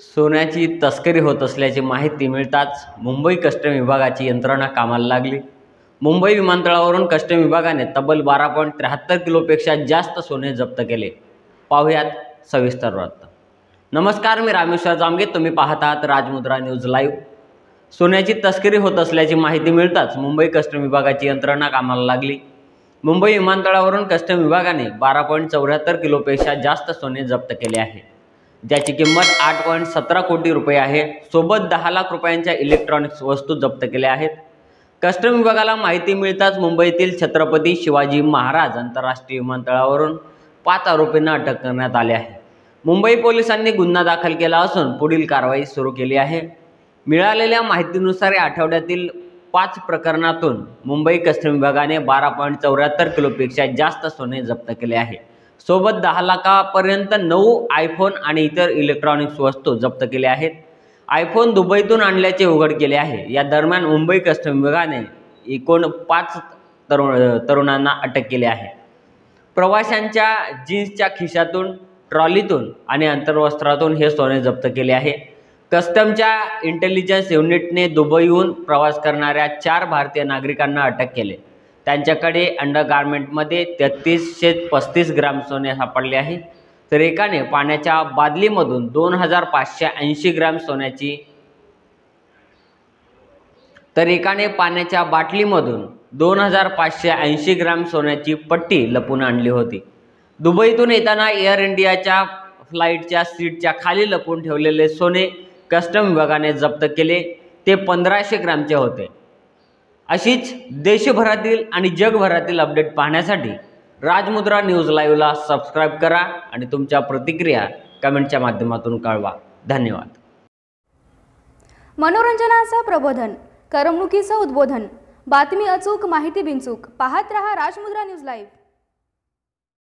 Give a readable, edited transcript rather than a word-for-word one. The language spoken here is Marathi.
सोन्याची तस्करी होत असल्याची माहिती मिळताच मुंबई कस्टम विभागाची यंत्रणा कामाला लागली। मुंबई विमानतळावरून कस्टम विभागाने तब्बल 12.73 किलोपेक्षा जास्त सोने जप्त केले। पाहुयात सविस्तर वृत्त। नमस्कार, मी रामेश्वर जामगे, तुम्ही पाहत आहात राजमुद्रा न्यूज लाईव्ह। सोन्याची तस्करी होत असल्याची माहिती मिळताच मुंबई कस्टम विभागाची यंत्रणा कामाला लागली। मुंबई विमानतळावरून कस्टम विभागाने 12.74 किलोपेक्षा जास्त सोने जप्त केले आहे, ज्याची किंमत 8.17 कोटी रुपये आहे। सोबत 10 लाख रुपयांच्या इलेक्ट्रॉनिक्स वस्तू जप्त केल्या आहेत। कस्टम विभागाला माहिती मिळताच मुंबईतील छत्रपती शिवाजी महाराज आंतरराष्ट्रीय विमानतळावरून 5 आरोपींना अटक करण्यात आली आहे। मुंबई पोलिसांनी गुन्हा दाखल केला असून पुढील कारवाई सुरू केली आहे। मिळालेल्या माहितीनुसार या आठवड्यातील 5 प्रकरणातून मुंबई कस्टम विभागाने 12.74 किलोपेक्षा जास्त सोने जप्त केले आहे। सोबत 10 लाखापर्यंत 9 आयफोन आणि इतर इलेक्ट्रॉनिक्स वस्तू जप्त केल्या आहेत। आयफोन दुबईतून आणल्याचे उघड केले आहे। या दरम्यान मुंबई कस्टम विभागाने एकूण 5 तरुणांना अटक केली आहे। प्रवाशांच्या जीन्सच्या खिशातून, ट्रॉलीतून आणि अंतर्वस्त्रातून हे सोने जप्त केले आहे। कस्टमच्या इंटेलिजन्स युनिटने दुबईहून प्रवास करणाऱ्या 4 भारतीय नागरिकांना अटक केले। त्यांच्याकडे अंडरगार्मेंटमध्ये 3335 ग्राम सोने सापडले आहे। तर एकाने पाण्याच्या बादलीमधून 2580 ग्राम सोन्याची बाटलीमधून 2580 ग्राम सोन्याची पट्टी लपून आणली होती। दुबईतून येताना एअर इंडियाच्या फ्लाईटच्या सीटच्या खाली लपून ठेवलेले सोने कस्टम विभागाने जप्त केले। ते 1500 ग्रामचे होते। अशीच देशभरातील आणि जगभरातील अपडेट पाहण्यासाठी राजमुद्रा न्यूज लाईव्हला सबस्क्राईब करा आणि तुमच्या प्रतिक्रिया कमेंटच्या माध्यमातून कळवा। धन्यवाद। मनोरंजनाचं प्रबोधन, करमणुकीचं उद्बोधन, बातमी अचूक, माहिती बिनचूक पाहत रहा राजमुद्रा न्यूज लाईव्ह।